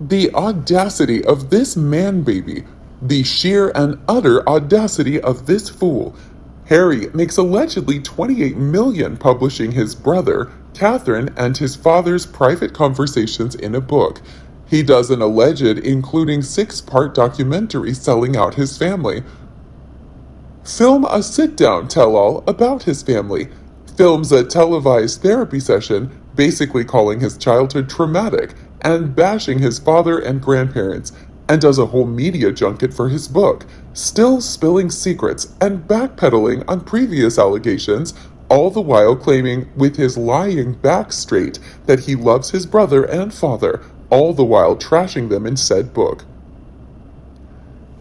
The audacity of this man-baby. The sheer and utter audacity of this fool. Harry makes allegedly 28 million publishing his brother, Catherine, and his father's private conversations in a book. He does an alleged, including 6-part documentary selling out his family. Film a sit-down tell-all about his family. Films a televised therapy session, basically calling his childhood traumatic and bashing his father and grandparents, and does a whole media junket for his book, still spilling secrets and backpedaling on previous allegations, all the while claiming with his lying back straight that he loves his brother and father, all the while trashing them in said book.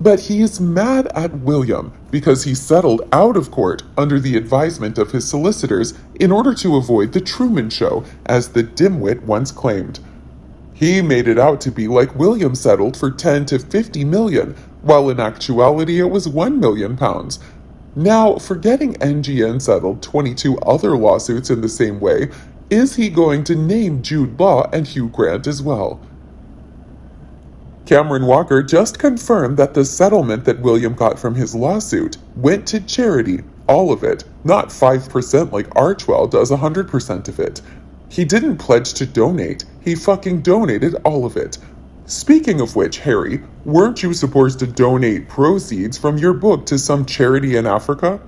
But he is mad at William because he settled out of court under the advisement of his solicitors in order to avoid the Truman Show, as the dimwit once claimed. He made it out to be like William settled for 10 to 50 million, while in actuality it was 1 million pounds. Now, forgetting NGN settled 22 other lawsuits in the same way, is he going to name Jude Law and Hugh Grant as well? Cameron Walker just confirmed that the settlement that William got from his lawsuit went to charity, all of it, not 5% like Archwell does 100% of it. He didn't pledge to donate, he fucking donated all of it. Speaking of which, Harry, weren't you supposed to donate proceeds from your book to some charity in Africa?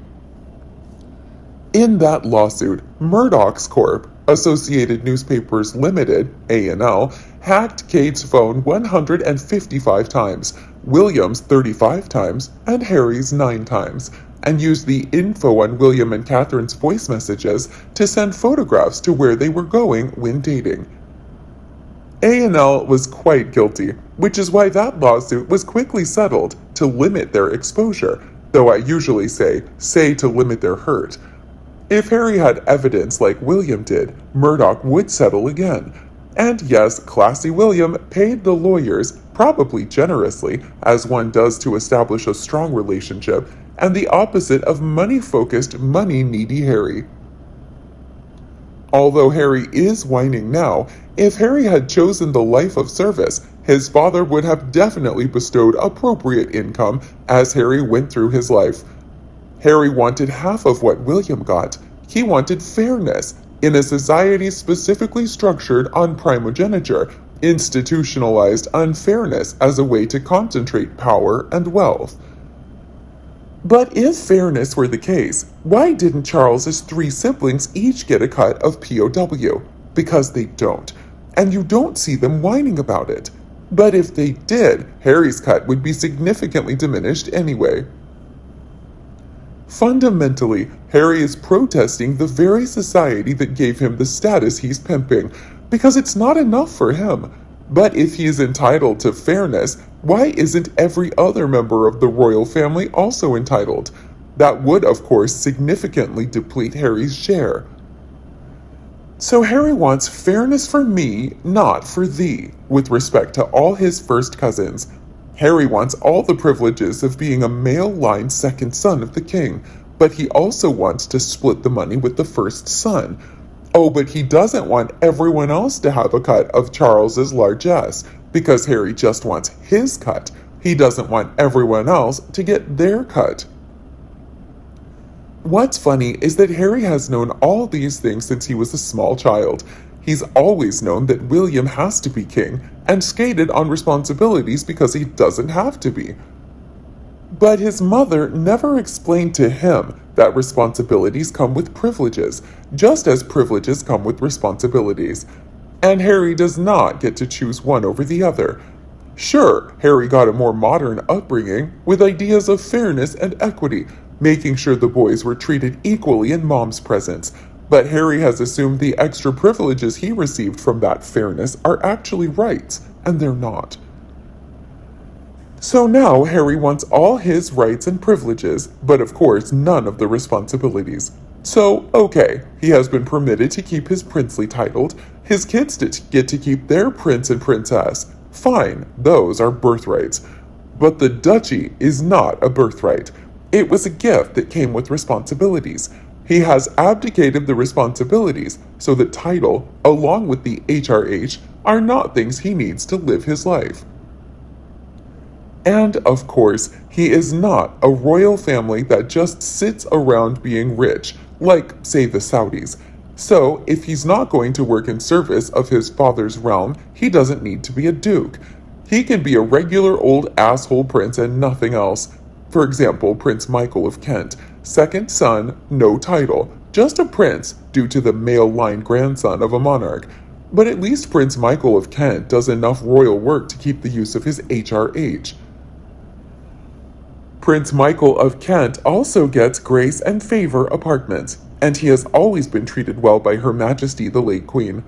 In that lawsuit, Murdoch's Corp, Associated Newspapers Limited, A&L, hacked Kate's phone 155 times, William's 35 times, and Harry's 9 times, and used the info on William and Catherine's voice messages to send photographs to where they were going when dating. A&L was quite guilty, which is why that lawsuit was quickly settled to limit their exposure, though I usually say to limit their hurt. If Harry had evidence like William did, Murdoch would settle again. And yes, classy William paid the lawyers, probably generously, as one does to establish a strong relationship, and the opposite of money-focused, money-needy Harry. Although Harry is whining now, if Harry had chosen the life of service, his father would have definitely bestowed appropriate income as Harry went through his life. Harry wanted half of what William got. He wanted fairness in a society specifically structured on primogeniture, institutionalized unfairness as a way to concentrate power and wealth. But if fairness were the case, why didn't Charles's 3 siblings each get a cut of POW? Because they don't, and you don't see them whining about it. But if they did, Harry's cut would be significantly diminished anyway. Fundamentally, Harry is protesting the very society that gave him the status he's pimping, because it's not enough for him. But if he is entitled to fairness, why isn't every other member of the royal family also entitled? That would, of course, significantly deplete Harry's share. So Harry wants fairness for me, not for thee, with respect to all his first cousins. Harry wants all the privileges of being a male-line second son of the king, but he also wants to split the money with the first son. Oh, but he doesn't want everyone else to have a cut of Charles's largesse, because Harry just wants his cut. He doesn't want everyone else to get their cut. What's funny is that Harry has known all these things since he was a small child. He's always known that William has to be king, and skated on responsibilities because he doesn't have to be. But his mother never explained to him that responsibilities come with privileges, just as privileges come with responsibilities. And Harry does not get to choose one over the other. Sure, Harry got a more modern upbringing with ideas of fairness and equity, making sure the boys were treated equally in Mom's presence. But Harry has assumed the extra privileges he received from that fairness are actually rights, and they're not. So now Harry wants all his rights and privileges, but of course none of the responsibilities. So, okay, he has been permitted to keep his princely title, his kids get to keep their prince and princess. Fine, those are birthrights. But the duchy is not a birthright. It was a gift that came with responsibilities. He has abdicated the responsibilities so that title, along with the HRH, are not things he needs to live his life. And, of course, he is not a royal family that just sits around being rich, like, say, the Saudis. So, if he's not going to work in service of his father's realm, he doesn't need to be a duke. He can be a regular old asshole prince and nothing else. For example, Prince Michael of Kent, second son, no title, just a prince due to the male line grandson of a monarch. But at least Prince Michael of Kent does enough royal work to keep the use of his HRH. Prince Michael of Kent also gets grace and favor apartments, and he has always been treated well by Her Majesty the late Queen.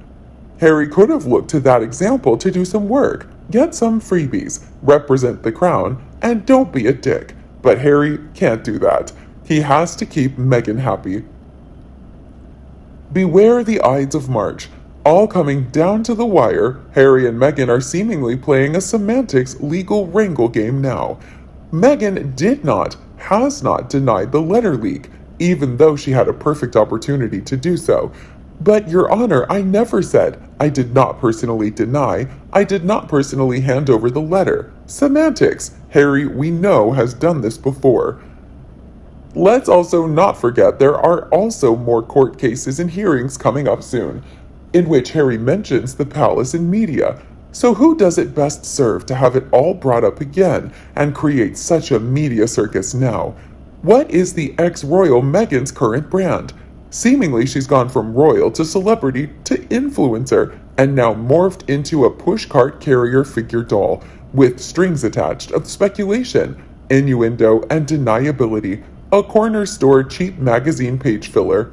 Harry could have looked to that example to do some work, get some freebies, represent the crown, and don't be a dick. But Harry can't do that. He has to keep Meghan happy. Beware the Ides of March. All coming down to the wire, Harry and Meghan are seemingly playing a semantics legal wrangle game now. Meghan has not denied the letter leak, even though she had a perfect opportunity to do so. But, Your Honor, I never said. I did not personally deny. I did not personally hand over the letter. Semantics. Harry, we know, has done this before. Let's also not forget there are also more court cases and hearings coming up soon, in which Harry mentions the palace in media. So who does it best serve to have it all brought up again and create such a media circus now? What is the ex-royal Meghan's current brand? Seemingly she's gone from royal to celebrity to influencer and now morphed into a pushcart carrier figure doll with strings attached of speculation, innuendo, and deniability, a corner store cheap magazine page filler.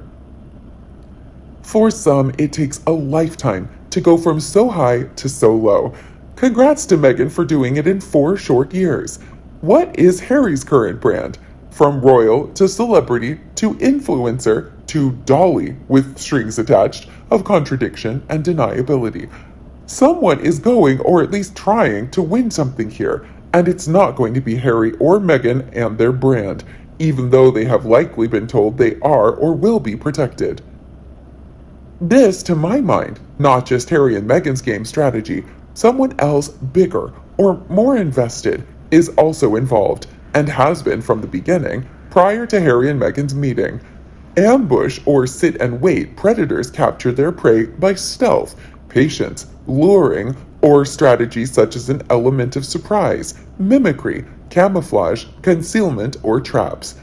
For some, it takes a lifetime to go from so high to so low. Congrats to Meghan for doing it in 4 short years. What is Harry's current brand? From royal to celebrity to influencer to dolly with strings attached of contradiction and deniability. Someone is going, or at least trying, to win something here, and it's not going to be Harry or Meghan and their brand, even though they have likely been told they are or will be protected. This, to my mind, not just Harry and Meghan's game strategy, someone else bigger or more invested is also involved, and has been from the beginning, prior to Harry and Meghan's meeting. Ambush or sit and wait predators capture their prey by stealth, patience, luring, or strategies such as an element of surprise, mimicry, camouflage, concealment, or traps.